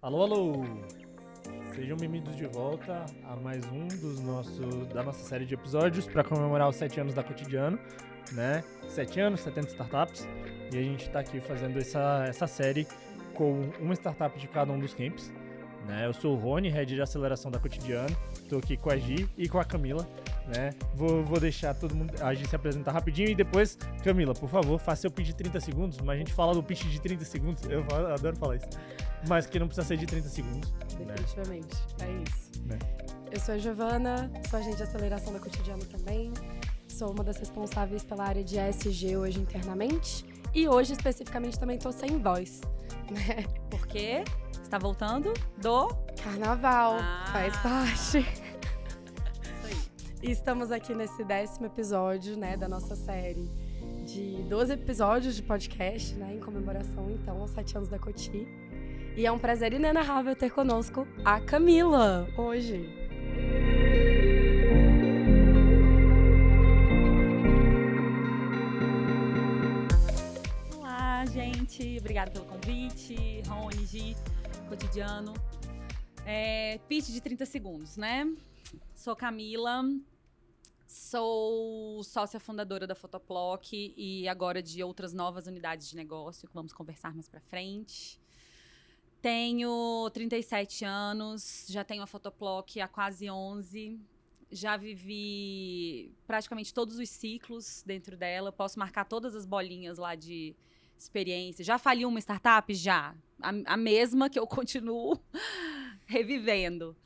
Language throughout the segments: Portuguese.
Alô, alô! Sejam bem-vindos de volta a mais um da nossa série de episódios para comemorar os 7 anos da Cotidiano, né? 7 anos, 70 startups. E a gente está aqui fazendo essa série com uma startup de cada um dos camps, né? Eu sou o Rony, Head de Aceleração da Cotidiano. Estou aqui com a Gi e com a Camila, né? Vou deixar todo mundo, a Gi se apresentar rapidinho e depois, Camila, por favor, faça seu pitch de 30 segundos, mas a gente fala do pitch de 30 segundos, eu adoro falar isso, mas que não precisa ser de 30 segundos. Definitivamente, né? É isso. Né? Eu sou a Giovana, sou agente de aceleração da Cotidiano também, sou uma das responsáveis pela área de ESG hoje internamente e hoje especificamente também tô sem voz, né? Porque está voltando do Carnaval, faz parte. Isso aí. E estamos aqui nesse 10º episódio, né, da nossa série de 12 episódios de podcast, né, em comemoração, então, aos 7 anos da Coti. E é um prazer inenarrável ter conosco a Camila, hoje. Olá, gente. Obrigada pelo convite. Rony, Gi, Cotidiano. Pitch de 30 segundos, né? Sou Camila, sou sócia fundadora da Photoplock e agora de outras novas unidades de negócio que vamos conversar mais pra frente. Tenho 37 anos, já tenho a Photoplock há quase 11. Já vivi praticamente todos os ciclos dentro dela. Posso marcar todas as bolinhas lá de experiência. Já faliu uma startup? Já. A mesma que eu continuo revivendo.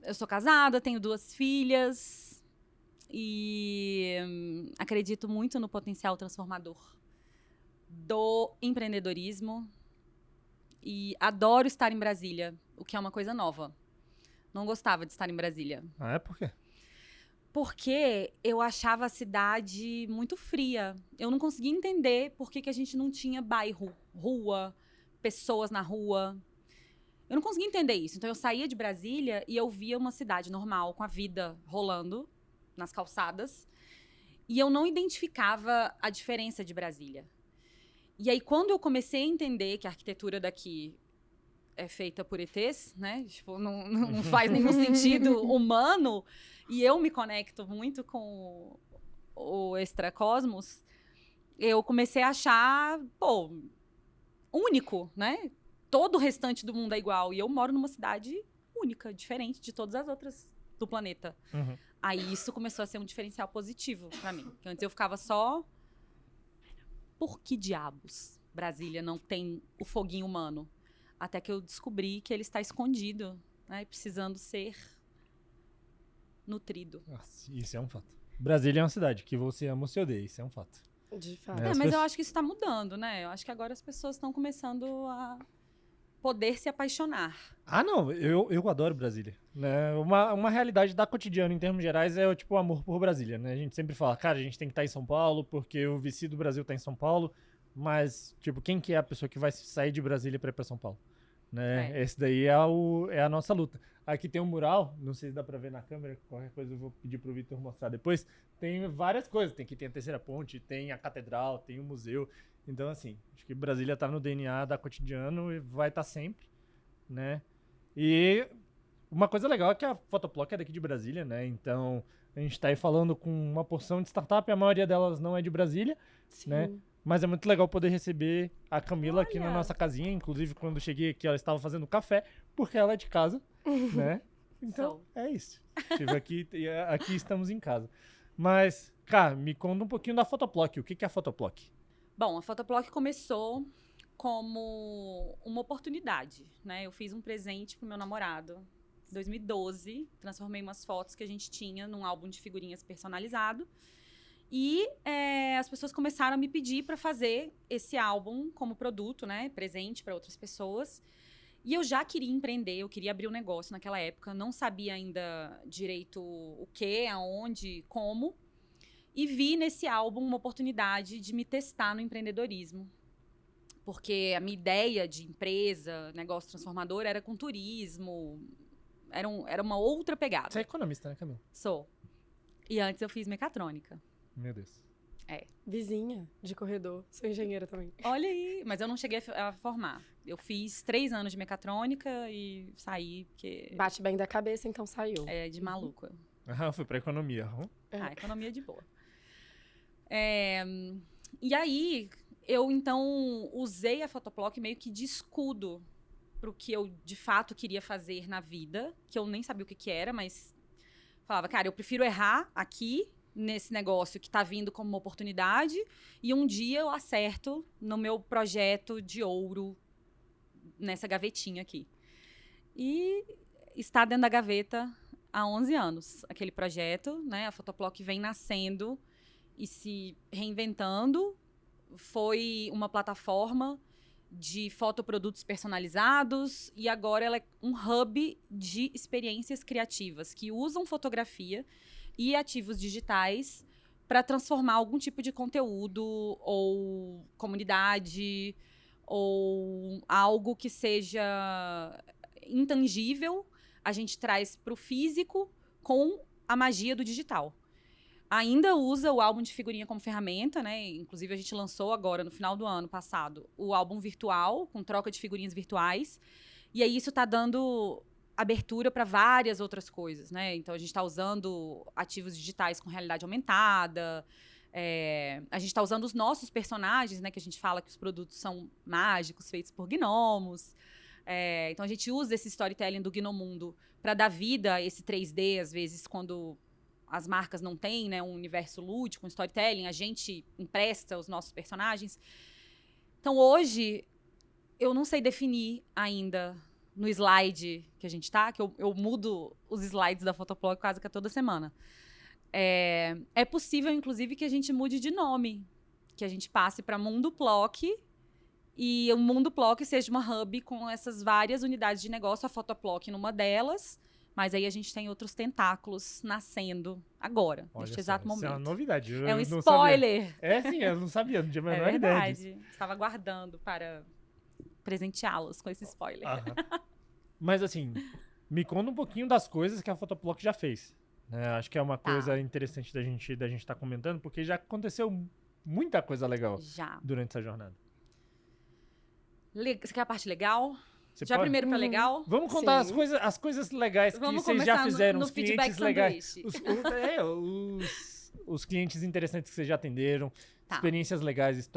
Eu sou casada, tenho 2 filhas e acredito muito no potencial transformador do empreendedorismo e adoro estar em Brasília, o que é uma coisa nova. Não gostava de estar em Brasília. Ah, é? Por quê? Porque eu achava a cidade muito fria. Eu não conseguia entender por que a gente não tinha bairro, rua, pessoas na rua. Eu não conseguia entender isso. Então eu saía de Brasília e eu via uma cidade normal, com a vida rolando nas calçadas. E eu não identificava a diferença de Brasília. E aí, quando eu comecei a entender que a arquitetura daqui é feita por ETs, né? Tipo, não faz nenhum sentido humano. E eu me conecto muito com o extracosmos. Eu comecei a achar, único, né? Todo o restante do mundo é igual. E eu moro numa cidade única, diferente de todas as outras do planeta. Uhum. Aí isso começou a ser um diferencial positivo pra mim. Porque antes eu ficava só... Por que diabos Brasília não tem o foguinho humano? Até que eu descobri que ele está escondido, né? Precisando ser nutrido. Nossa, isso é um fato. Brasília é uma cidade que você ama ou se odeia, isso é um fato. De fato. Mas eu acho que isso está mudando, né? Eu acho que agora as pessoas estão começando a poder se apaixonar. Ah, não, eu adoro Brasília, né? Uma realidade da Cotidiano, em termos gerais, é o amor por Brasília, né? A gente sempre fala, cara, a gente tem que estar em São Paulo, porque o VC do Brasil tá em São Paulo, mas, quem que é a pessoa que vai sair de Brasília pra ir pra São Paulo? Né? Esse daí é a nossa luta. Aqui tem um mural, não sei se dá pra ver na câmera, qualquer coisa eu vou pedir pro Vitor mostrar depois. Tem várias coisas, tem a Terceira Ponte, tem a Catedral, tem o museu. Então, assim, acho que Brasília tá no DNA da Cotidiano e vai estar sempre, né? E uma coisa legal é que a Photoplock é daqui de Brasília, né? Então, a gente tá aí falando com uma porção de startup, a maioria delas não é de Brasília, Sim. né? Mas é muito legal poder receber a Camila aqui na nossa casinha. Inclusive, quando eu cheguei aqui, ela estava fazendo café, porque ela é de casa, né? Então, é isso. Estive aqui e aqui estamos em casa. Mas, cara, me conta um pouquinho da Photoplock. O que é a Photoplock? Bom, a Photoplock começou como uma oportunidade, né? Eu fiz um presente pro meu namorado em 2012. Transformei umas fotos que a gente tinha num álbum de figurinhas personalizado. E as pessoas começaram a me pedir para fazer esse álbum como produto, né? Presente para outras pessoas. E eu já queria empreender, eu queria abrir um negócio naquela época. Não sabia ainda direito o que, aonde, como. E vi nesse álbum uma oportunidade de me testar no empreendedorismo. Porque a minha ideia de empresa, negócio transformador, era com turismo. Era uma outra pegada. Você é economista, né, Camila? Sou. E antes eu fiz mecatrônica. Meu Deus. Vizinha de corredor. Sou engenheira também. Olha aí, mas eu não cheguei a formar. Eu fiz 3 anos de mecatrônica e saí, porque Bate bem da cabeça, então saiu. é de maluco. Fui pra economia. Economia de boa. E aí, eu então usei a Photoplock meio que de escudo pro que eu de fato queria fazer na vida, que eu nem sabia o que era, mas falava, cara, eu prefiro errar aqui nesse negócio que tá vindo como uma oportunidade e um dia eu acerto no meu projeto de ouro nessa gavetinha aqui. E está dentro da gaveta há 11 anos, aquele projeto, né? A Photoplock vem nascendo e se reinventando. Foi uma plataforma de fotoprodutos personalizados e agora ela é um hub de experiências criativas que usam fotografia e ativos digitais para transformar algum tipo de conteúdo ou comunidade ou algo que seja intangível, a gente traz para o físico com a magia do digital. Ainda usa o álbum de figurinha como ferramenta, né? Inclusive, a gente lançou agora, no final do ano passado, o álbum virtual, com troca de figurinhas virtuais. E aí, isso está dando abertura para várias outras coisas, né? Então, a gente está usando ativos digitais com realidade aumentada. A gente está usando os nossos personagens, né? Que a gente fala que os produtos são mágicos, feitos por gnomos. Então, a gente usa esse storytelling do Gnomundo para dar vida a esse 3D, às vezes, quando as marcas não têm, né, um universo lúdico, um storytelling, a gente empresta os nossos personagens. Então, hoje, eu não sei definir ainda no slide que a gente tá, que eu mudo os slides da Photoplock quase que toda semana. É possível, inclusive, que a gente mude de nome, que a gente passe para Mundo Plock e o Mundo Plock seja uma hub com essas várias unidades de negócio, a Photoplock numa delas, mas aí a gente tem outros tentáculos nascendo agora, neste exato momento. Isso é uma novidade. É um spoiler. Sim, eu não sabia, não tinha a menor ideia. É ideia verdade. Estava aguardando para presenteá-los com esse spoiler. Mas assim, me conta um pouquinho das coisas que a Photoplock já fez. Acho que é uma coisa interessante da gente estar comentando, porque já aconteceu muita coisa legal durante essa jornada. Você quer a parte legal? Você já pode? Primeiro para legal? Vamos contar as coisas legais que vocês já fizeram, os clientes legais. Os clientes interessantes que vocês já atenderam, experiências legais,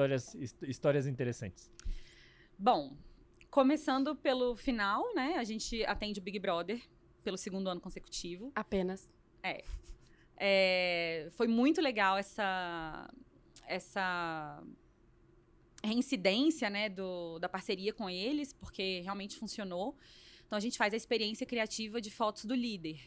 histórias interessantes. Bom, começando pelo final, né? A gente atende o Big Brother pelo 2º ano consecutivo. Apenas. Foi muito legal essa reincidência, né, da parceria com eles, porque realmente funcionou. Então, a gente faz a experiência criativa de fotos do líder.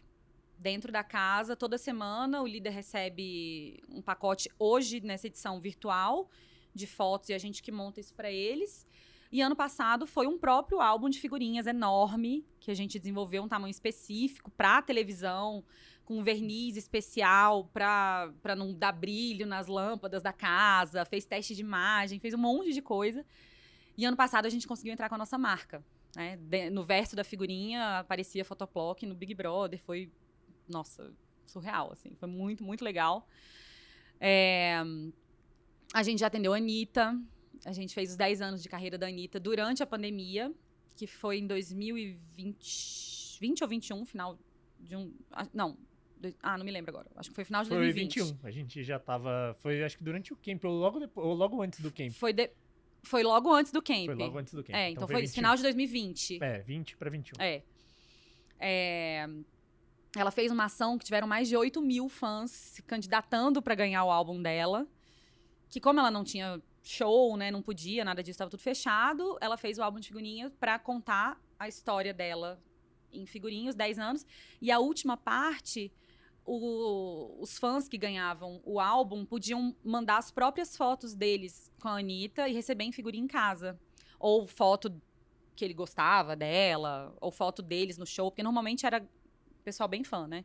Dentro da casa, toda semana, o líder recebe um pacote, hoje, nessa edição virtual, de fotos, e a gente que monta isso para eles. E ano passado foi um próprio álbum de figurinhas enorme, que a gente desenvolveu um tamanho específico para televisão, com verniz especial para não dar brilho nas lâmpadas da casa, fez teste de imagem, fez um monte de coisa. E ano passado a gente conseguiu entrar com a nossa marca, né? No verso da figurinha aparecia Photoplock no Big Brother, foi, nossa, surreal, assim, foi muito, muito legal. A gente já atendeu a Anitta, a gente fez os 10 anos de carreira da Anitta durante a pandemia, que foi em 2020 ou 21, final de um... Não me lembro agora. Acho que foi final de 2020. Foi 21. A gente já tava... Foi, acho que durante o camp, ou logo antes do camp. Foi logo antes do camp. Foi logo antes do camp. Então foi final de 2020. 20 para 21. Ela fez uma ação que tiveram mais de 8 mil fãs se candidatando para ganhar o álbum dela. Que como ela não tinha show, né, não podia, nada disso, estava tudo fechado, ela fez o álbum de figurinha para contar a história dela em figurinhas, 10 anos. E a última parte... os fãs que ganhavam o álbum podiam mandar as próprias fotos deles com a Anitta e receber em figurinha em casa. Ou foto que ele gostava dela, ou foto deles no show, porque normalmente era pessoal bem fã, né?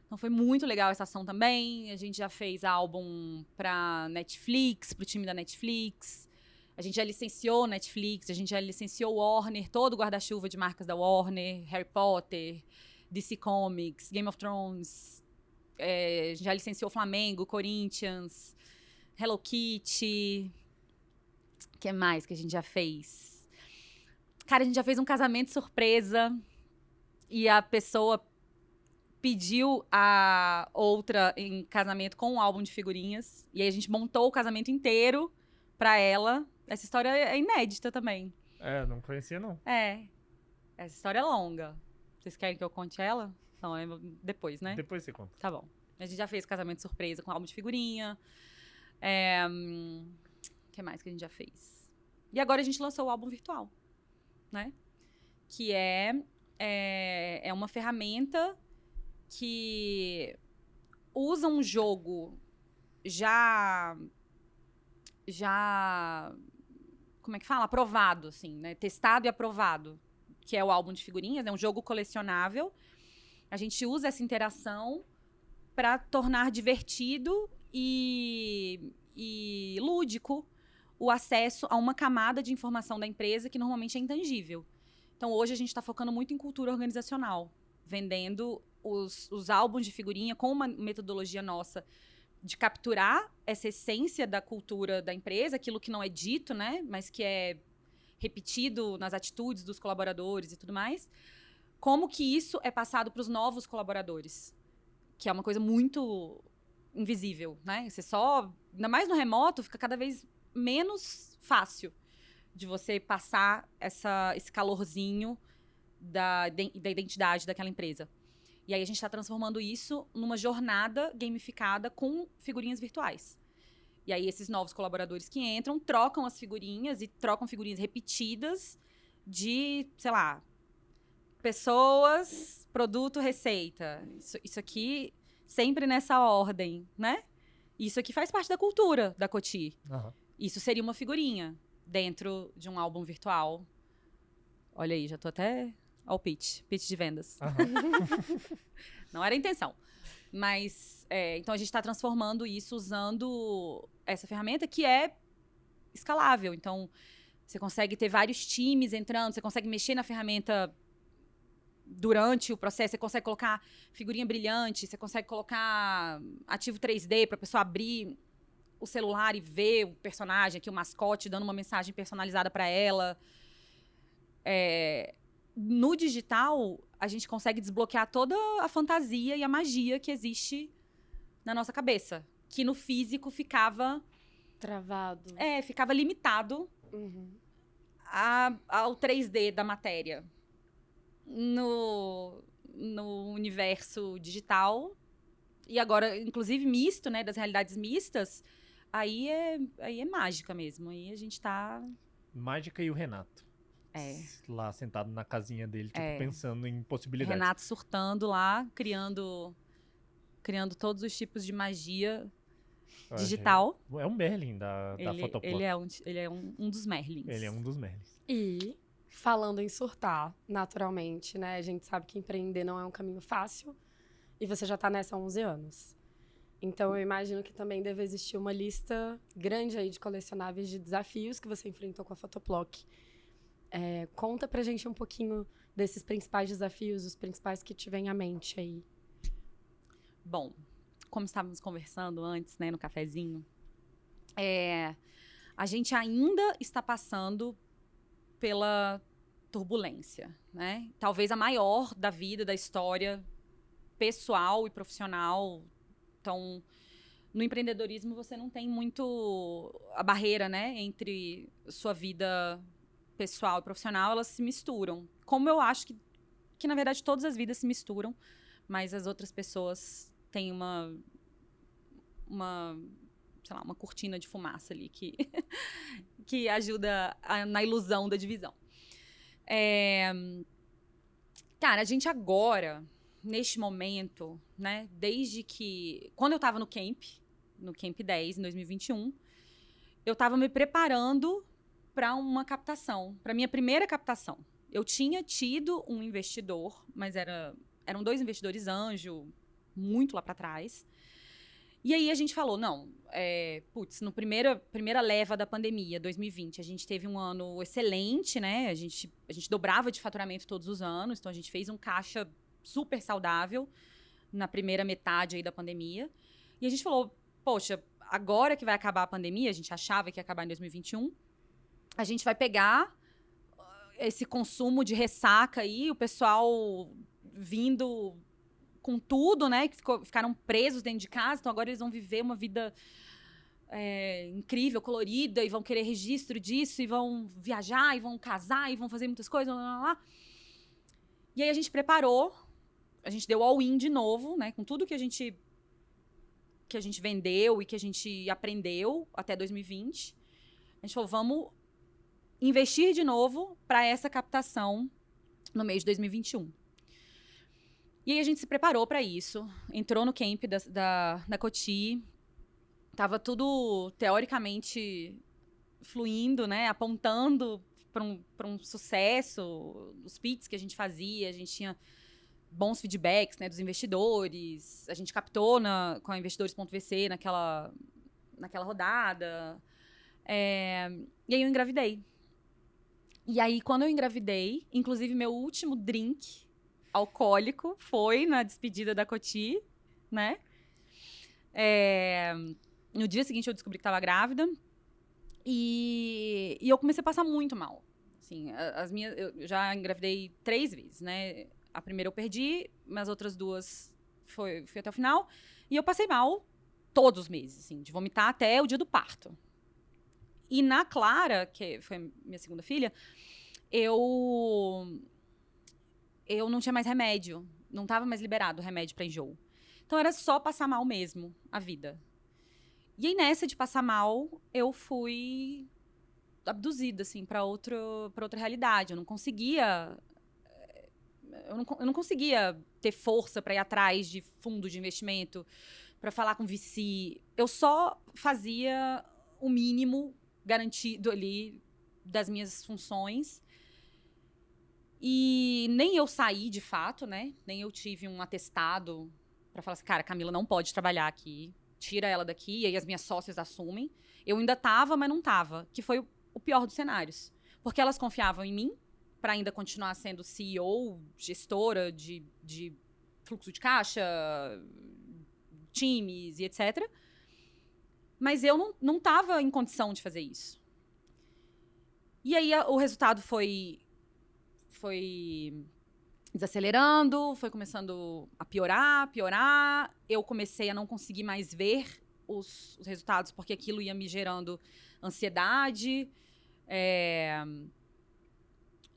Então foi muito legal essa ação também. A gente já fez álbum pra Netflix, pro time da Netflix. A gente já licenciou Netflix, a gente já licenciou Warner, todo o guarda-chuva de marcas da Warner, Harry Potter, DC Comics, Game of Thrones, já licenciou Flamengo, Corinthians, Hello Kitty. O que mais que a gente já fez? Cara, a gente já fez um casamento surpresa e a pessoa pediu a outra em casamento com um álbum de figurinhas. E aí a gente montou o casamento inteiro pra ela. Essa história é inédita também. Não conhecia, não. Essa história é longa. Vocês querem que eu conte ela? Não, é depois, né? Depois você conta. Tá bom. A gente já fez casamento surpresa com álbum de figurinha. O que mais que a gente já fez? E agora a gente lançou o álbum virtual, né? Que é uma ferramenta que usa um jogo já como é que fala? Aprovado, assim, né? Testado e aprovado, que é o álbum de figurinhas, é um jogo colecionável. A gente usa essa interação para tornar divertido e lúdico o acesso a uma camada de informação da empresa que normalmente é intangível. Então, hoje a gente está focando muito em cultura organizacional, vendendo os álbuns de figurinha com uma metodologia nossa de capturar essa essência da cultura da empresa, aquilo que não é dito, né, mas que é repetido nas atitudes dos colaboradores e tudo mais. Como que isso é passado para os novos colaboradores, que é uma coisa muito invisível, né? Você só, ainda mais no remoto, fica cada vez menos fácil de você passar esse calorzinho da identidade daquela empresa. E aí a gente está transformando isso numa jornada gamificada com figurinhas virtuais. E aí esses novos colaboradores que entram trocam as figurinhas e trocam figurinhas repetidas de, sei lá, pessoas, produto, receita. Isso aqui sempre nessa ordem, né? Isso aqui faz parte da cultura da Coty. Uhum. Isso seria uma figurinha dentro de um álbum virtual. Olha aí, já tô até ao pitch de vendas. Uhum. Não era a intenção. Mas, então a gente está transformando isso usando essa ferramenta que é escalável. Então, você consegue ter vários times entrando, você consegue mexer na ferramenta durante o processo, você consegue colocar figurinha brilhante, você consegue colocar ativo 3D para a pessoa abrir o celular e ver o personagem aqui, o mascote, dando uma mensagem personalizada para ela. No digital, a gente consegue desbloquear toda a fantasia e a magia que existe na nossa cabeça. Que no físico ficava... Travado. Ficava limitado ao 3D da matéria. No universo digital, e agora, inclusive, misto, né, das realidades mistas, aí é mágica mesmo. Aí a gente tá... Mágica e o Renato. Lá sentado na casinha dele, tipo, pensando em possibilidades. Renato surtando lá, criando todos os tipos de magia digital. É um Merlin da Photopop. Ele é um dos Merlins. Ele é um dos Merlins. E, falando em surtar, naturalmente, né? A gente sabe que empreender não é um caminho fácil. E você já tá nessa há 11 anos. Então, eu imagino que também deve existir uma lista grande aí de colecionáveis de desafios que você enfrentou com a Photoplock. Conta pra gente um pouquinho desses principais desafios, os principais que te vêm à mente aí. Bom, como estávamos conversando antes, né, no cafezinho, a gente ainda está passando pela turbulência, né? Talvez a maior da vida, da história pessoal e profissional. Então, no empreendedorismo, você não tem muito a barreira, né, entre sua vida pessoal e profissional, elas se misturam. Como eu acho que na verdade, todas as vidas se misturam, mas as outras pessoas têm uma cortina de fumaça ali que ajuda na ilusão da divisão. Cara, a gente agora, neste momento, né, desde que... Quando eu estava no Camp 10, em 2021, eu estava me preparando para uma captação, para minha primeira captação. Eu tinha tido um investidor, mas eram 2 investidores anjo, muito lá para trás. E aí a gente falou, não, no primeira leva da pandemia, 2020, a gente teve um ano excelente, né? A gente dobrava de faturamento todos os anos, então a gente fez um caixa super saudável na primeira metade aí da pandemia. E a gente falou, poxa, agora que vai acabar a pandemia, a gente achava que ia acabar em 2021, a gente vai pegar esse consumo de ressaca aí, o pessoal vindo com tudo, né? Que ficaram presos dentro de casa, então agora eles vão viver uma vida incrível, colorida, e vão querer registro disso, e vão viajar, e vão casar, e vão fazer muitas coisas, blá, blá, blá. E aí a gente preparou, a gente deu all-in de novo, né? Com tudo que a gente vendeu e que a gente aprendeu até 2020. A gente falou, vamos investir de novo para essa captação no mês de 2021. E aí a gente se preparou para isso, entrou no camp da Coty, tava tudo teoricamente fluindo, né? Apontando para um sucesso, os pitches que a gente fazia, a gente tinha bons feedbacks, né, dos investidores, a gente captou com a investidores.vc naquela rodada, e aí eu engravidei. E aí, quando eu engravidei, inclusive meu último drink alcoólico foi na despedida da Coty, né? No dia seguinte eu descobri que estava grávida e eu comecei a passar muito mal. Assim, eu já engravidei 3 vezes, né? A primeira eu perdi, mas as outras 2 fui até o final. E eu passei mal todos os meses, assim, de vomitar até o dia do parto. E na Clara, que foi minha segunda filha, eu não tinha mais remédio. Não estava mais liberado o remédio para enjoo. Então era só passar mal mesmo, a vida. E aí, nessa de passar mal, eu fui abduzida, assim, para outra realidade. Eu não conseguia... Eu não conseguia ter força para ir atrás de fundo de investimento, para falar com VC. Eu só fazia o mínimo garantido ali das minhas funções. E nem eu saí, de fato, né? Nem eu tive um atestado para falar assim, cara, Camila não pode trabalhar aqui. Tira ela daqui, e aí as minhas sócias assumem. Eu ainda tava, mas não tava. Que foi o pior dos cenários. Porque elas confiavam em mim, para ainda continuar sendo CEO, gestora de fluxo de caixa, times e etc. Mas eu não tava em condição de fazer isso. E aí o resultado foi desacelerando, foi começando a piorar. Eu comecei a não conseguir mais ver os resultados, porque aquilo ia me gerando ansiedade.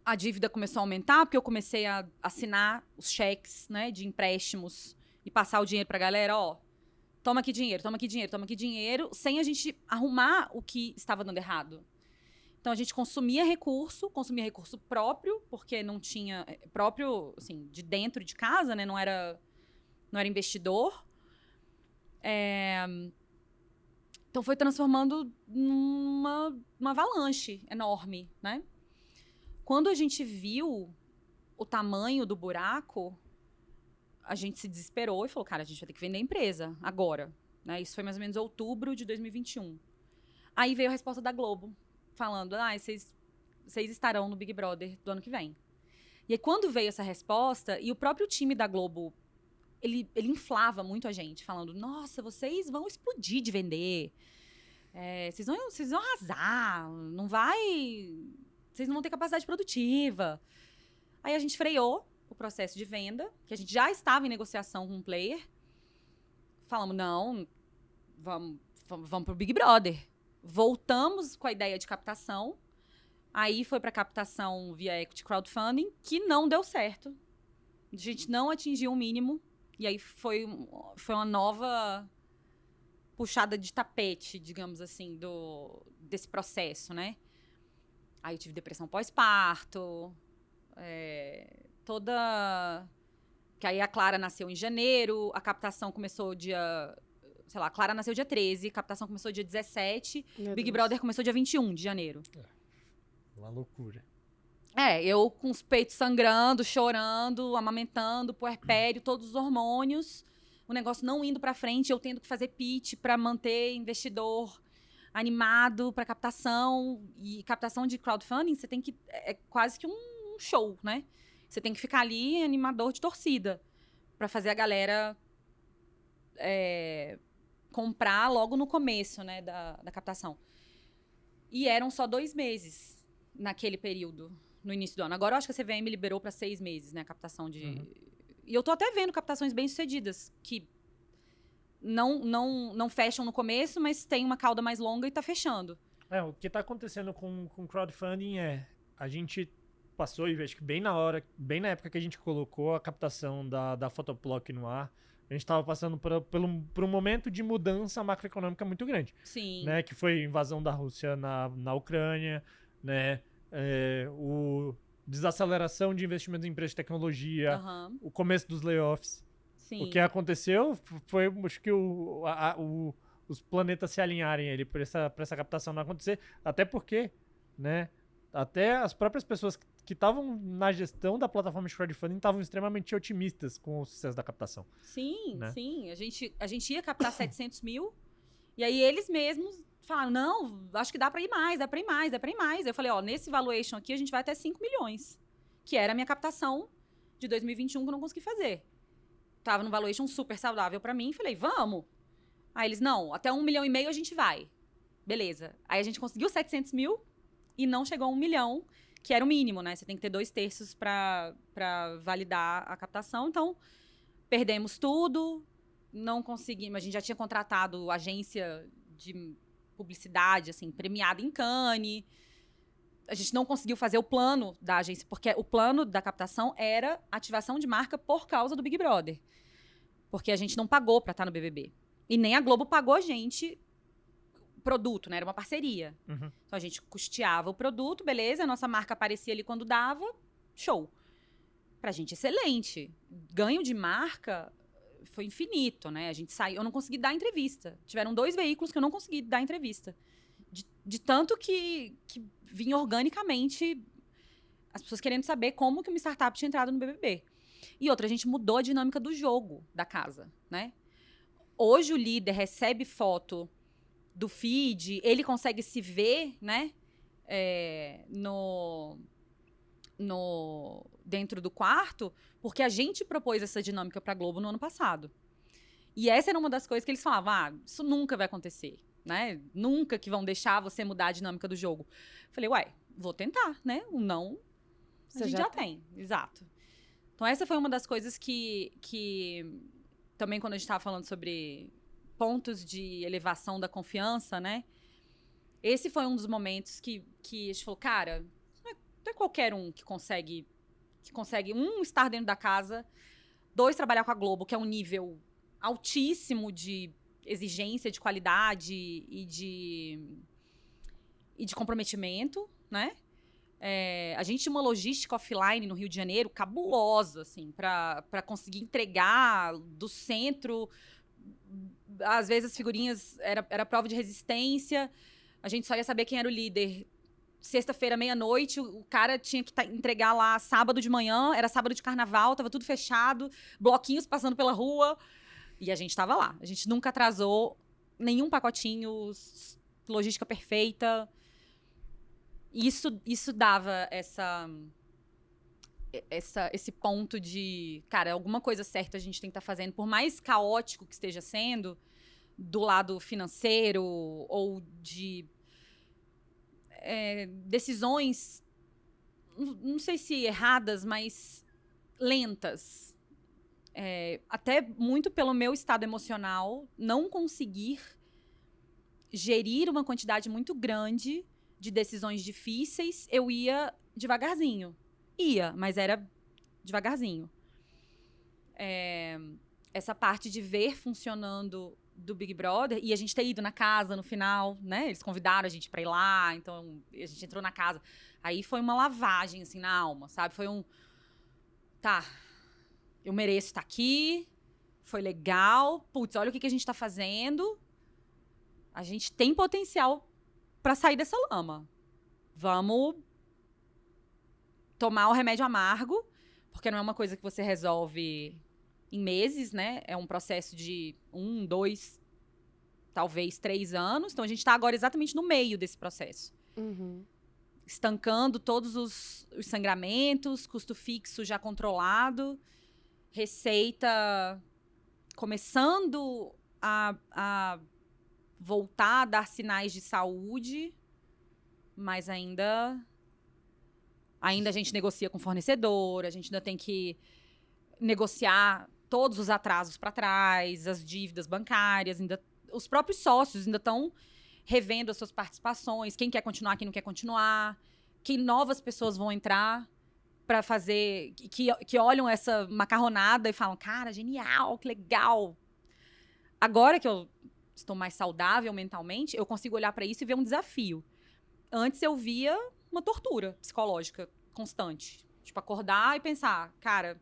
A dívida começou a aumentar, porque eu comecei a assinar os cheques, né, de empréstimos e passar o dinheiro pra galera, ó, toma aqui dinheiro, sem a gente arrumar o que estava dando errado. Então, a gente consumia recurso próprio, porque não tinha... Próprio, assim, de dentro de casa, né? Não era investidor. Então, foi transformando numa avalanche enorme, né? Quando a gente viu o tamanho do buraco, a gente se desesperou e falou, cara, a gente vai ter que vender a empresa agora. Né? Isso foi mais ou menos outubro de 2021. Aí veio a resposta da Globo, falando, vocês estarão no Big Brother do ano que vem. E aí, quando veio essa resposta, e o próprio time da Globo, ele inflava muito a gente, falando, nossa, vocês vão explodir de vender. Vocês vão arrasar, vocês não vão ter capacidade produtiva. Aí a gente freou o processo de venda, que a gente já estava em negociação com um player. Falamos, não, vamos pro Big Brother. Voltamos com a ideia de captação. Aí foi para captação via equity crowdfunding, que não deu certo. A gente não atingiu o mínimo. E aí foi uma nova puxada de tapete, digamos assim, desse processo, né? Aí eu tive depressão pós-parto. Que aí a Clara nasceu em janeiro, a captação começou a Clara nasceu dia 13, a captação começou dia 17, Big Brother começou dia 21 de janeiro. Uma loucura. Eu com os peitos sangrando, chorando, amamentando, puerpério, todos os hormônios, o negócio não indo pra frente, eu tendo que fazer pitch pra manter investidor animado pra captação. E captação de crowdfunding, você tem que... É quase que um show, né? Você tem que ficar ali animador de torcida pra fazer a galera comprar logo no começo, né, da captação. E eram só 2 meses naquele período, no início do ano. Agora eu acho que a CVM liberou para 6 meses, né, a captação de... E eu tô até vendo captações bem-sucedidas, que não fecham no começo, mas tem uma cauda mais longa e tá fechando. O que tá acontecendo com crowdfunding a gente passou, e acho que bem na época que a gente colocou a captação da Photoplock no ar, a gente estava passando por um momento de mudança macroeconômica muito grande. Sim. Né, que foi a invasão da Rússia na Ucrânia, né, o desaceleração de investimentos em empresas de tecnologia, o começo dos layoffs. Sim. O que aconteceu foi, acho que os planetas se alinharem ali para essa captação não acontecer, até porque, né, até as próprias pessoas que estavam na gestão da plataforma de crowdfunding estavam extremamente otimistas com o sucesso da captação. Sim, né? Sim. A gente ia captar 700 mil, e aí eles mesmos falaram, não, acho que dá para ir mais, dá para ir mais, dá para ir mais. Eu falei, nesse valuation aqui a gente vai até 5 milhões, que era a minha captação de 2021 que eu não consegui fazer. Tava num valuation super saudável para mim, falei, vamos. Aí eles, não, até 1,5 milhão a gente vai. Beleza. Aí a gente conseguiu 700 mil e não chegou a 1 milhão, que era o mínimo, né? Você tem que ter 2/3 para validar a captação. Então, perdemos tudo, não conseguimos. A gente já tinha contratado agência de publicidade, assim, premiada em Cannes. A gente não conseguiu fazer o plano da agência, porque o plano da captação era ativação de marca por causa do Big Brother. Porque a gente não pagou para estar no BBB. E nem a Globo pagou a gente produto, né? Era uma parceria. Então, a gente custeava o produto, beleza, a nossa marca aparecia ali quando dava, show. Pra gente, excelente. Ganho de marca foi infinito, né? A gente saiu, eu não consegui dar entrevista. Tiveram 2 veículos que eu não consegui dar entrevista. De tanto que vinha organicamente as pessoas querendo saber como que uma startup tinha entrado no BBB. E outra, a gente mudou a dinâmica do jogo da casa, né? Hoje o líder recebe foto do feed, ele consegue se ver, né? Dentro do quarto, porque a gente propôs essa dinâmica pra Globo no ano passado. E essa era uma das coisas que eles falavam, isso nunca vai acontecer, né? Nunca que vão deixar você mudar a dinâmica do jogo. Falei, vou tentar, né? O não, a gente já tem. Exato. Então, essa foi uma das coisas que também quando a gente estava falando sobre pontos de elevação da confiança, né? Esse foi um dos momentos que a gente falou, cara, não é qualquer um que consegue, estar dentro da casa, 2, trabalhar com a Globo, que é um nível altíssimo de exigência, de qualidade e de comprometimento, né? A gente tinha uma logística offline no Rio de Janeiro cabulosa, assim, para conseguir entregar do centro. Às vezes as figurinhas era prova de resistência. A gente só ia saber quem era o líder sexta-feira, meia-noite. O cara tinha que entregar lá sábado de manhã. Era sábado de carnaval, tava tudo fechado. Bloquinhos passando pela rua. E a gente tava lá. A gente nunca atrasou nenhum pacotinho. Logística perfeita. Isso dava esse ponto de, cara, alguma coisa certa a gente tem que estar fazendo, por mais caótico que esteja sendo, do lado financeiro ou de decisões, não sei se erradas, mas lentas. Até muito pelo meu estado emocional, não conseguir gerir uma quantidade muito grande de decisões difíceis, eu ia devagarzinho. Mas era devagarzinho. Essa parte de ver funcionando do Big Brother, e a gente ter ido na casa no final, né? Eles convidaram a gente pra ir lá, então a gente entrou na casa. Aí foi uma lavagem, assim, na alma, sabe? Foi tá, eu mereço estar aqui, foi legal, putz, olha o que a gente tá fazendo. A gente tem potencial pra sair dessa lama. Vamos tomar o remédio amargo, porque não é uma coisa que você resolve em meses, né? É um processo de 1, 2, talvez 3 anos. Então, a gente está agora exatamente no meio desse processo. Estancando todos os sangramentos, custo fixo já controlado, receita começando a voltar a dar sinais de saúde, mas ainda a gente negocia com fornecedor, a gente ainda tem que negociar todos os atrasos para trás, as dívidas bancárias, ainda os próprios sócios ainda estão revendo as suas participações, quem quer continuar, quem não quer continuar, que novas pessoas vão entrar para fazer, que olham essa macarronada e falam, cara, genial, que legal. Agora que eu estou mais saudável mentalmente, eu consigo olhar para isso e ver um desafio. Antes eu via uma tortura psicológica constante. Tipo, acordar e pensar, cara,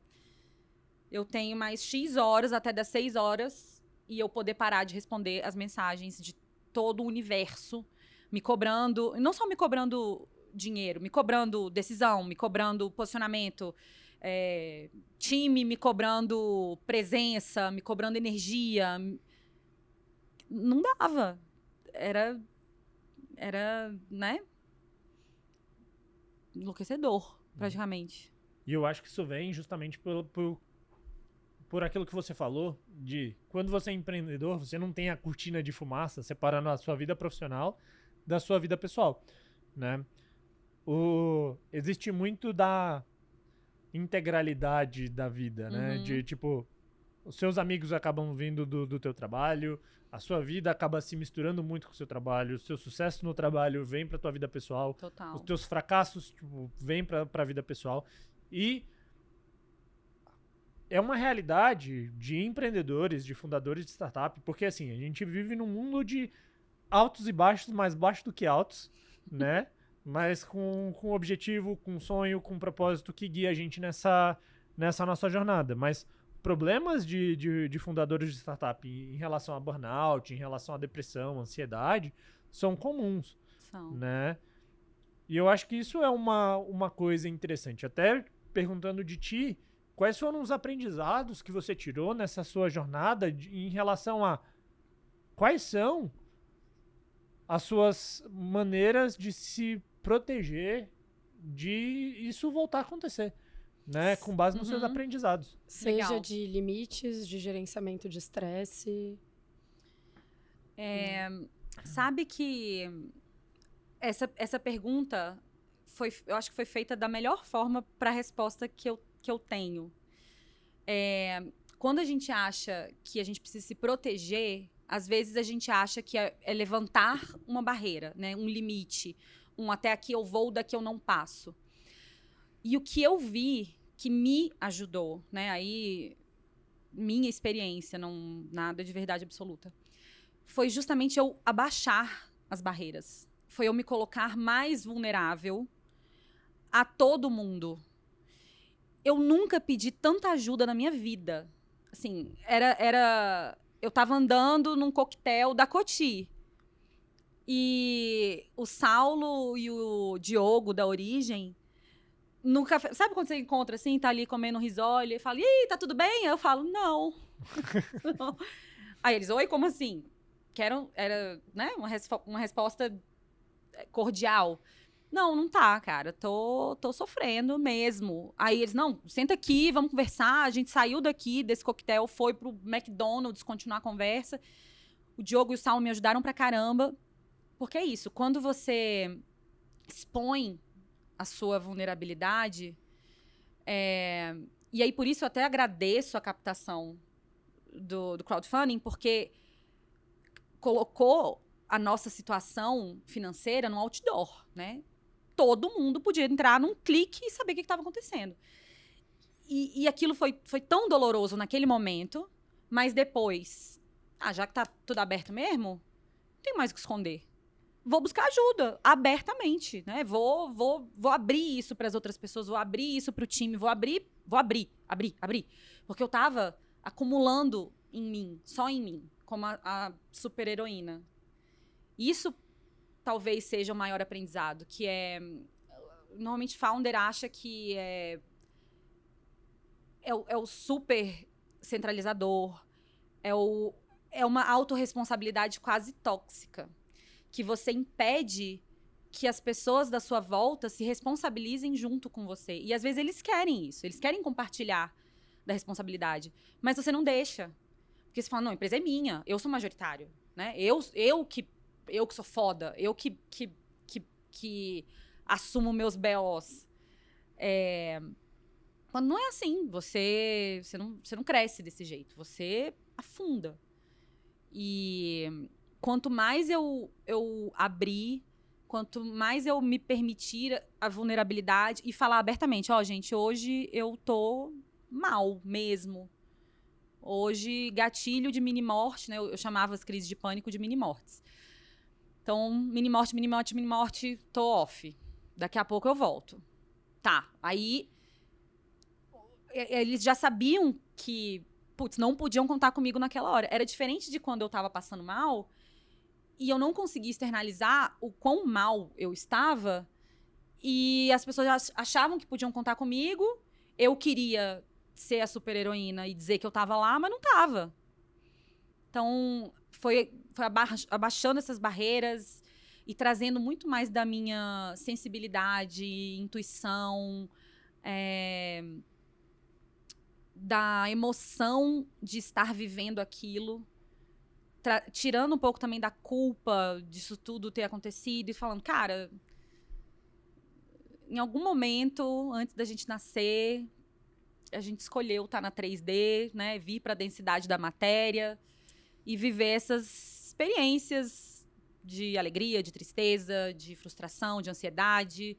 eu tenho mais X horas até das 6 horas e eu poder parar de responder as mensagens de todo o universo, me cobrando, não só me cobrando dinheiro, me cobrando decisão, me cobrando posicionamento, time me cobrando presença, me cobrando energia. Não dava. Era, né? Enlouquecedor, praticamente. E eu acho que isso vem justamente por aquilo que você falou, de quando você é empreendedor, você não tem a cortina de fumaça separando a sua vida profissional da sua vida pessoal, né? Existe muito da integralidade da vida, né? De, tipo, os seus amigos acabam vindo do teu trabalho, a sua vida acaba se misturando muito com o seu trabalho, o seu sucesso no trabalho vem pra tua vida pessoal, Total. os teus fracassos, tipo, vêm pra vida pessoal. E é uma realidade de empreendedores, de fundadores de startup, porque assim, a gente vive num mundo de altos e baixos, mais baixos do que altos, né? Mas com objetivo, com sonho, com propósito que guia a gente nessa nossa jornada. Mas problemas de fundadores de startup em relação a burnout, em relação a depressão, ansiedade, são comuns, né? E eu acho que isso é uma coisa interessante. Até perguntando de ti, quais foram os aprendizados que você tirou nessa sua jornada em relação a quais são as suas maneiras de se proteger de isso voltar a acontecer, né? Com base nos seus aprendizados. Seja Legal. de limites, de gerenciamento de estresse. Sabe que essa pergunta eu acho que foi feita da melhor forma para a resposta que eu tenho. Quando a gente acha que a gente precisa se proteger, às vezes a gente acha que é levantar uma barreira, né? Um limite, até aqui eu vou, daqui eu não passo. E o que eu vi que me ajudou, né? Aí, minha experiência, não nada de verdade absoluta, foi justamente eu abaixar as barreiras. Foi eu me colocar mais vulnerável a todo mundo. Eu nunca pedi tanta ajuda na minha vida. Assim, eu tava andando num coquetel da Coty. E o Saulo e o Diogo, da Origem, no café... Sabe quando você encontra assim, tá ali comendo um risole e fala, ih, tá tudo bem? Eu falo, não. Não. Aí eles, oi, como assim? Era né, uma resposta cordial. Não tá, cara. Tô sofrendo mesmo. Aí eles, não, senta aqui, vamos conversar. A gente saiu daqui, desse coquetel, foi pro McDonald's continuar a conversa. O Diogo e o Saulo me ajudaram pra caramba. Porque é isso, quando você expõe a sua vulnerabilidade, e aí por isso eu até agradeço a captação do crowdfunding, porque colocou a nossa situação financeira no outdoor, né? Todo mundo podia entrar num clique e saber o que estava acontecendo. E aquilo foi tão doloroso naquele momento, mas depois, já que tá tudo aberto mesmo, não tem mais o que esconder. Vou buscar ajuda, abertamente, né? Vou abrir isso para as outras pessoas, vou abrir isso para o time, vou abrir. Porque eu tava acumulando em mim, só em mim, como a super-heroína. Isso talvez seja o maior aprendizado, que normalmente founder acha que é o super centralizador, é uma autorresponsabilidade quase tóxica, que você impede que as pessoas da sua volta se responsabilizem junto com você. E às vezes eles querem isso, eles querem compartilhar da responsabilidade, mas você não deixa. Porque você fala, não, a empresa é minha, eu sou majoritário, né? Eu que sou foda, eu que assumo meus BOs. Quando não é assim, você não cresce desse jeito, você afunda. E quanto mais eu abrir, quanto mais eu me permitir a vulnerabilidade e falar abertamente, gente, hoje eu tô mal mesmo. Hoje, gatilho de mini-morte, né? Eu chamava as crises de pânico de mini-mortes. Então, mini-morte, tô off. Daqui a pouco eu volto. Tá, aí eles já sabiam que, não podiam contar comigo naquela hora. Era diferente de quando eu tava passando mal e eu não conseguia externalizar o quão mal eu estava e as pessoas já achavam que podiam contar comigo. Eu queria ser a super-heroína e dizer que eu tava lá, mas não tava. Então, foi abaixando essas barreiras e trazendo muito mais da minha sensibilidade, intuição, da emoção de estar vivendo aquilo, tirando um pouco também da culpa disso tudo ter acontecido e falando, cara, em algum momento, antes da gente nascer, a gente escolheu estar na 3D, né, vir para a densidade da matéria e viver essas experiências de alegria, de tristeza, de frustração, de ansiedade.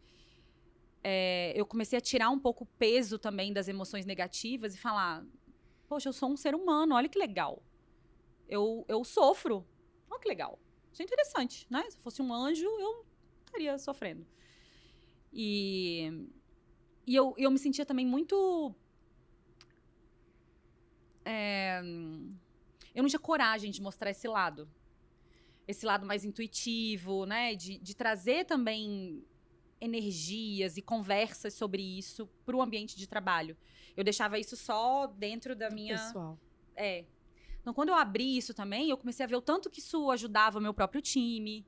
Eu comecei a tirar um pouco o peso também das emoções negativas e falar, poxa, eu sou um ser humano, olha que legal. Eu sofro, olha que legal. Isso é interessante, né? Se eu fosse um anjo, eu estaria sofrendo. E eu me sentia também muito... eu não tinha coragem de mostrar esse lado mais intuitivo, né? De trazer também energias e conversas sobre isso para o ambiente de trabalho. Eu deixava isso só dentro da minha... Pessoal. Então, quando eu abri isso também, eu comecei a ver o tanto que isso ajudava o meu próprio time,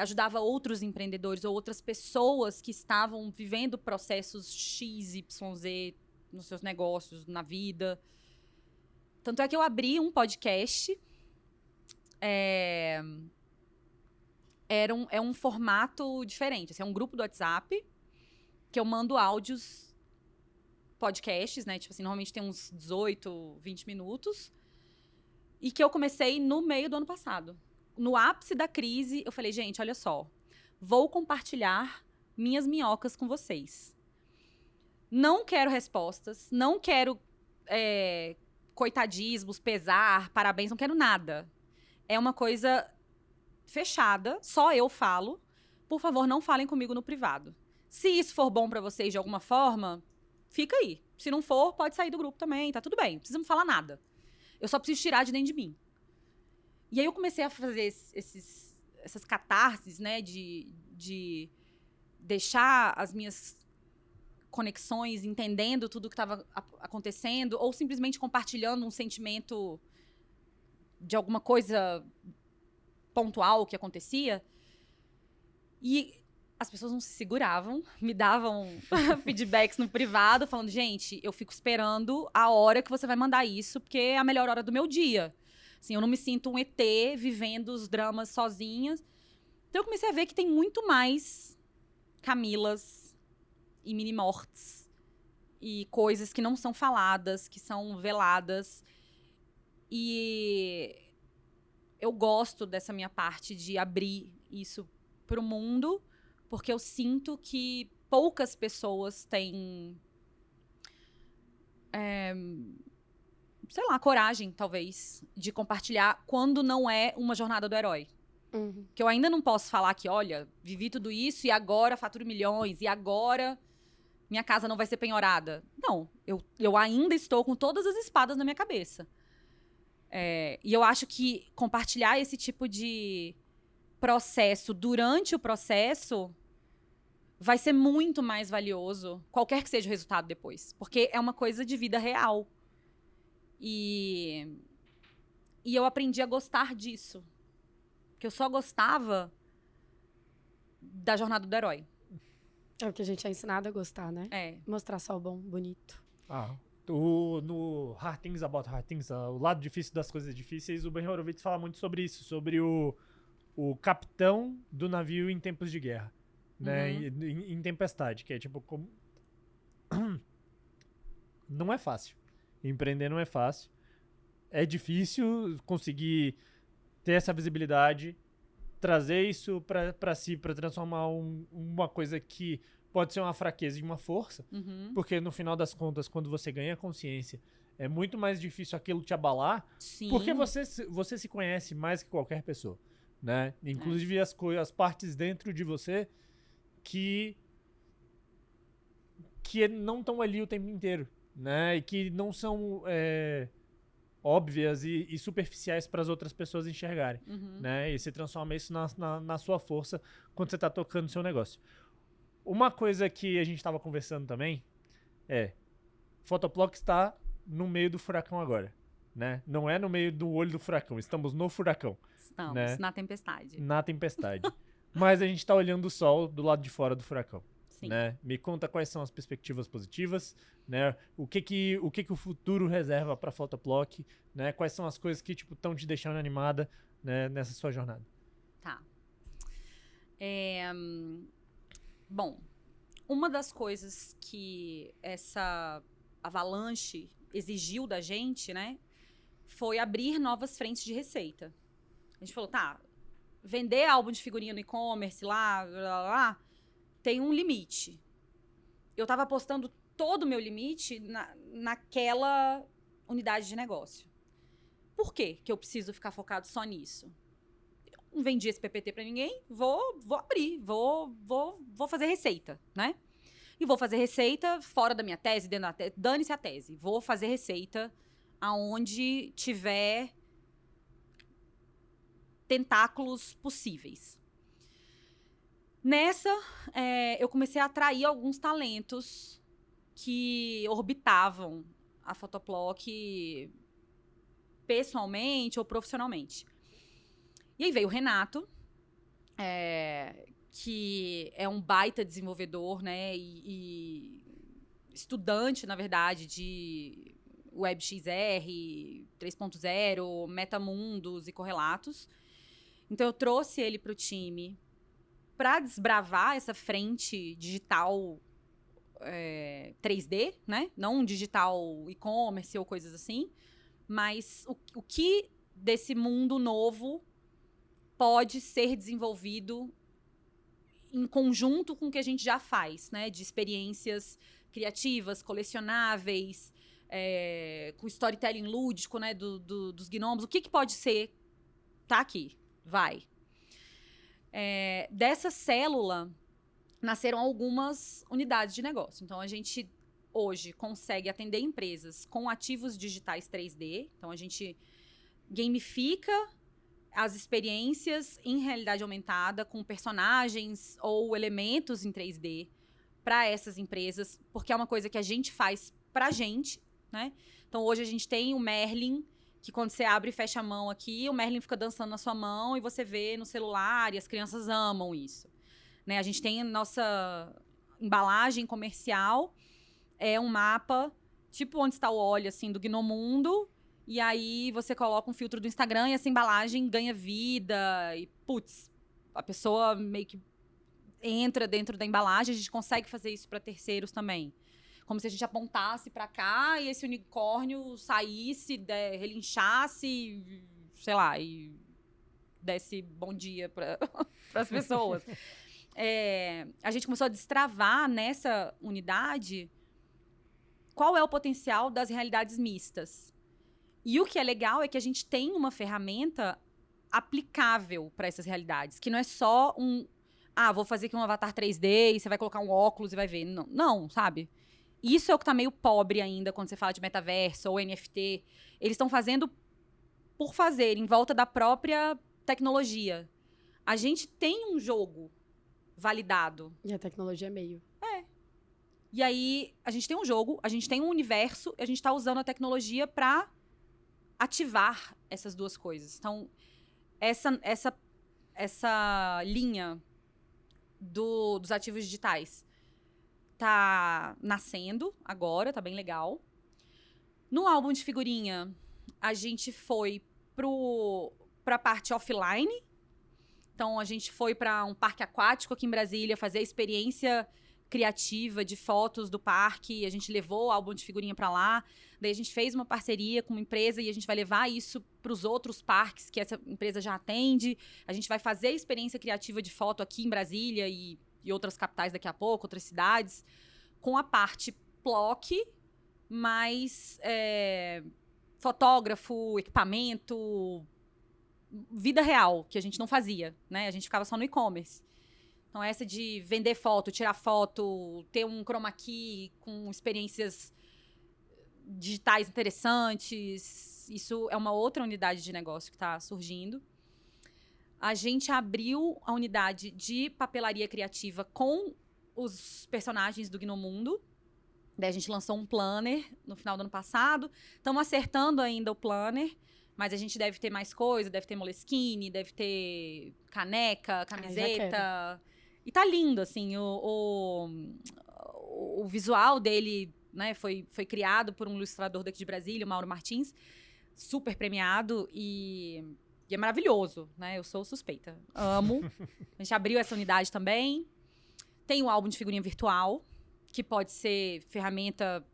ajudava outros empreendedores ou outras pessoas que estavam vivendo processos X, Y, Z nos seus negócios, na vida. Tanto é que eu abri um podcast. É um formato diferente. Assim, é um grupo do WhatsApp que eu mando áudios, podcasts, né? Tipo assim, normalmente tem uns 18, 20 minutos. E que eu comecei no meio do ano passado. No ápice da crise, eu falei, gente, olha só. Vou compartilhar minhas minhocas com vocês. Não quero respostas, não quero coitadismos, pesar, parabéns, não quero nada. É uma coisa fechada, só eu falo. Por favor, não falem comigo no privado. Se isso for bom pra vocês de alguma forma, fica aí. Se não for, pode sair do grupo também, tá tudo bem. Não precisa me falar nada. Eu só preciso tirar de dentro de mim. E aí eu comecei a fazer essas catarses, né, de deixar as minhas conexões, entendendo tudo que estava acontecendo, ou simplesmente compartilhando um sentimento de alguma coisa pontual que acontecia. E as pessoas não se seguravam, me davam feedbacks no privado, falando, gente, eu fico esperando a hora que você vai mandar isso, porque é a melhor hora do meu dia. Assim, eu não me sinto um ET vivendo os dramas sozinhas. Então eu comecei a ver que tem muito mais Camilas e mini-mortes e coisas que não são faladas, que são veladas. E eu gosto dessa minha parte de abrir isso pro mundo, porque eu sinto que poucas pessoas têm, sei lá, coragem, talvez, de compartilhar quando não é uma jornada do herói. Uhum. Que eu ainda não posso falar que, olha, vivi tudo isso e agora faturo milhões, e agora minha casa não vai ser penhorada. Não, eu ainda estou com todas as espadas na minha cabeça. E eu acho que compartilhar esse tipo de processo durante o processo vai ser muito mais valioso, qualquer que seja o resultado depois. Porque é uma coisa de vida real. E eu aprendi a gostar disso. Porque eu só gostava da jornada do herói. É o que a gente é ensinado a gostar, né? É. Mostrar só o bom, bonito. No Hard Things About Hard Things, o lado difícil das coisas difíceis, o Ben Horowitz fala muito sobre isso, sobre o capitão do navio em tempos de guerra, né? Em tempestade, que é tipo... Não é fácil. Empreender não é fácil. É difícil conseguir ter essa visibilidade, trazer isso pra si, pra transformar uma coisa que pode ser uma fraqueza em uma força, porque no final das contas, quando você ganha consciência, é muito mais difícil aquilo te abalar, Sim. porque você se conhece mais que qualquer pessoa, né? Inclusive as partes dentro de você que não estão ali o tempo inteiro, né? E que não são óbvias e superficiais para as outras pessoas enxergarem, né? E você transforma isso na sua força quando você está tocando o seu negócio. Uma coisa que a gente estava conversando também Photoplock está no meio do furacão agora, né? Não é no meio do olho do furacão, estamos no furacão. Estamos, né? na tempestade. Na tempestade. Mas a gente está olhando o sol do lado de fora do furacão. Sim. Né? Me conta quais são as perspectivas positivas, né? O que o futuro reserva para Photoplock, né? Quais são as coisas que estão te deixando animada, né, nessa sua jornada? Tá. Bom, uma das coisas que essa avalanche exigiu da gente, né, foi abrir novas frentes de receita. A gente falou, tá, vender álbum de figurinha no e-commerce lá, tem um limite. Eu tava apostando todo o meu limite naquela unidade de negócio. Por quê que eu preciso ficar focado só nisso? Eu não vendi esse PPT pra ninguém, vou abrir, vou fazer receita, né? E vou fazer receita fora da minha tese, dentro da tese, dane-se a tese. Vou fazer receita aonde tiver tentáculos possíveis. Nessa, eu comecei a atrair alguns talentos que orbitavam a Photoplock pessoalmente ou profissionalmente. E aí veio o Renato, que é um baita desenvolvedor, né, e estudante, na verdade, de WebXR 3.0, Metamundos e correlatos. Então, eu trouxe ele para o time para desbravar essa frente digital 3D, né? Não um digital e-commerce ou coisas assim, mas o que desse mundo novo pode ser desenvolvido em conjunto com o que a gente já faz, né? De experiências criativas, colecionáveis, com storytelling lúdico, né? Dos gnomos. O que pode ser? Tá aqui. Vai. Dessa célula nasceram algumas unidades de negócio. Então, a gente hoje consegue atender empresas com ativos digitais 3D. Então, a gente gamifica as experiências em realidade aumentada com personagens ou elementos em 3D para essas empresas, porque é uma coisa que a gente faz pra gente, né? Então, hoje a gente tem o Merlin, que quando você abre e fecha a mão aqui, o Merlin fica dançando na sua mão e você vê no celular e as crianças amam isso. Né? A gente tem a nossa embalagem comercial, é um mapa, tipo onde está o óleo, assim, do Gnomundo, e aí você coloca um filtro do Instagram e essa embalagem ganha vida e, putz, a pessoa meio que entra dentro da embalagem. A gente consegue fazer isso para terceiros também. Como se a gente apontasse para cá e esse unicórnio saísse, relinchasse, sei lá, e desse bom dia para as pessoas. A gente começou a destravar nessa unidade qual é o potencial das realidades mistas. E o que é legal é que a gente tem uma ferramenta aplicável para essas realidades, que não é só vou fazer aqui um avatar 3D e você vai colocar um óculos e vai ver. Não, sabe? Isso é o que tá meio pobre ainda quando você fala de metaverso ou NFT. Eles estão fazendo por fazer, em volta da própria tecnologia. A gente tem um jogo validado. E a tecnologia é meio. E aí, a gente tem um jogo, a gente tem um universo, e a gente tá usando a tecnologia para ativar essas duas coisas. Então, essa linha dos ativos digitais tá nascendo agora, tá bem legal. No álbum de figurinha, a gente foi pra parte offline. Então, a gente foi para um parque aquático aqui em Brasília, fazer a experiência criativa de fotos do parque. A gente levou o álbum de figurinha para lá. Daí, a gente fez uma parceria com uma empresa e a gente vai levar isso para os outros parques que essa empresa já atende. A gente vai fazer a experiência criativa de foto aqui em Brasília e outras capitais daqui a pouco, outras cidades, com a parte PLOC, mais fotógrafo, equipamento, vida real, que a gente não fazia, né? A gente ficava só no e-commerce. Então, essa de vender foto, tirar foto, ter um chroma key com experiências digitais interessantes, isso é uma outra unidade de negócio que está surgindo. A gente abriu a unidade de papelaria criativa com os personagens do Gnomundo. Daí a gente lançou um planner no final do ano passado. Estamos acertando ainda o planner, mas a gente deve ter mais coisa, deve ter Moleskine, deve ter caneca, camiseta. E tá lindo, assim, o visual dele, né, foi criado por um ilustrador daqui de Brasília, o Mauro Martins, super premiado e é maravilhoso, né? Eu sou suspeita, amo. A gente abriu essa unidade também. Tem um álbum de figurinha virtual, que pode ser ferramenta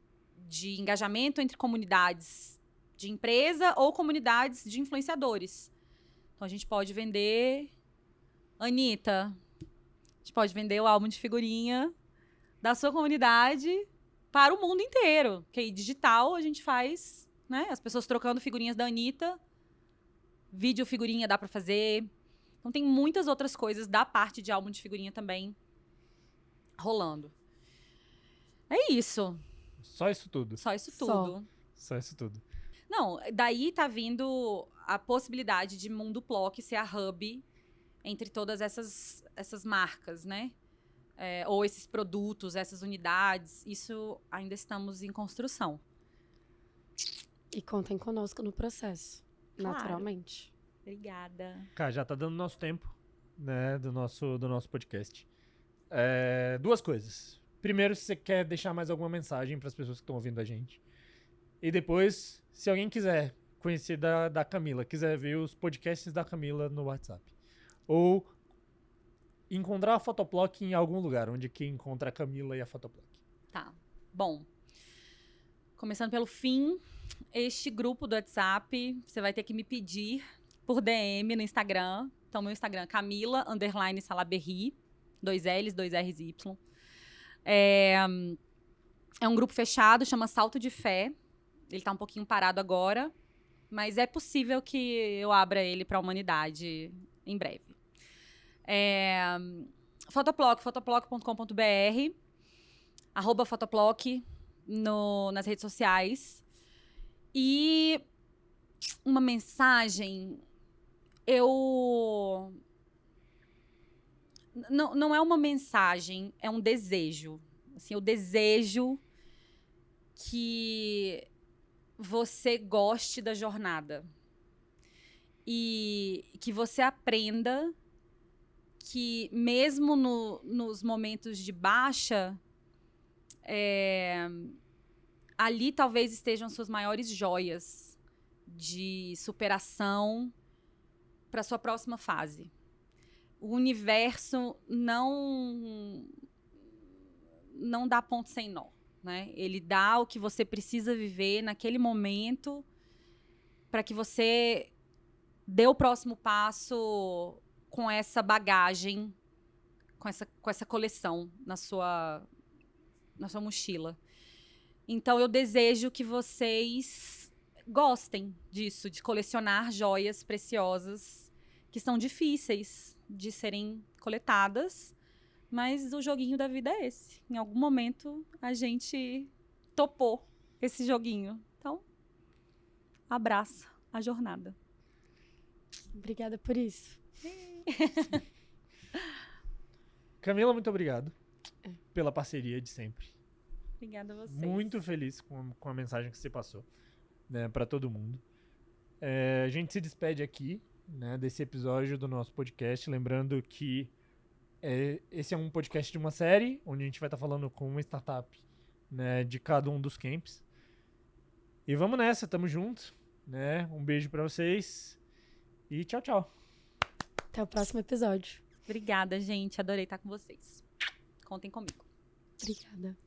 de engajamento entre comunidades de empresa ou comunidades de influenciadores. Então, a gente pode vender... Anitta, a gente pode vender o álbum de figurinha da sua comunidade para o mundo inteiro. Porque aí, digital, a gente faz, né? As pessoas trocando figurinhas da Anitta. Vídeo figurinha dá para fazer. Então, tem muitas outras coisas da parte de álbum de figurinha também rolando. É isso. Só isso tudo. Só isso tudo. Só isso tudo. Não, daí tá vindo a possibilidade de Mundo PLOC ser a hub entre todas essas marcas, né? Ou esses produtos, essas unidades. Isso ainda estamos em construção. E contem conosco no processo, Claro. naturalmente. Obrigada. Cara, já tá dando nosso tempo, né, do nosso podcast. Duas coisas. Primeiro, se você quer deixar mais alguma mensagem para as pessoas que estão ouvindo a gente. E depois, se alguém quiser conhecer da Camila, quiser ver os podcasts da Camila no WhatsApp. Ou encontrar a Photoplock em algum lugar, onde que encontra a Camila e a Photoplock. Tá. Bom. Começando pelo fim, este grupo do WhatsApp, você vai ter que me pedir por DM no Instagram. Então, meu Instagram é Camila_Salaberry, 2 L's, 2 R's e Y. É um grupo fechado, chama Salto de Fé. Ele tá um pouquinho parado agora, mas é possível que eu abra ele para a humanidade em breve. Photoplock, photoplock.com.br, @Photoplock nas redes sociais. E uma mensagem, não é uma mensagem, é um desejo. Assim, eu desejo que você goste da jornada. E que você aprenda que mesmo nos momentos de baixa, ali talvez estejam suas maiores joias de superação para sua próxima fase. O universo não dá ponto sem nó, né? Ele dá o que você precisa viver naquele momento para que você dê o próximo passo com essa bagagem, com essa coleção na sua mochila. Então, eu desejo que vocês gostem disso, de colecionar joias preciosas que são difíceis de serem coletadas, mas o joguinho da vida é esse. Em algum momento, a gente topou esse joguinho. Então, abraça a jornada. Obrigada por isso. Camila, muito obrigado pela parceria de sempre. Obrigada a vocês. Muito feliz com a mensagem que você passou, né, para todo mundo. A gente se despede aqui, né, desse episódio do nosso podcast, lembrando que esse é um podcast de uma série, onde a gente vai estar falando com uma startup, né, de cada um dos camps. E vamos nessa, tamo junto, né? Um beijo pra vocês e tchau, tchau. Até o próximo episódio. Obrigada, gente. Adorei estar com vocês. Contem comigo. Obrigada.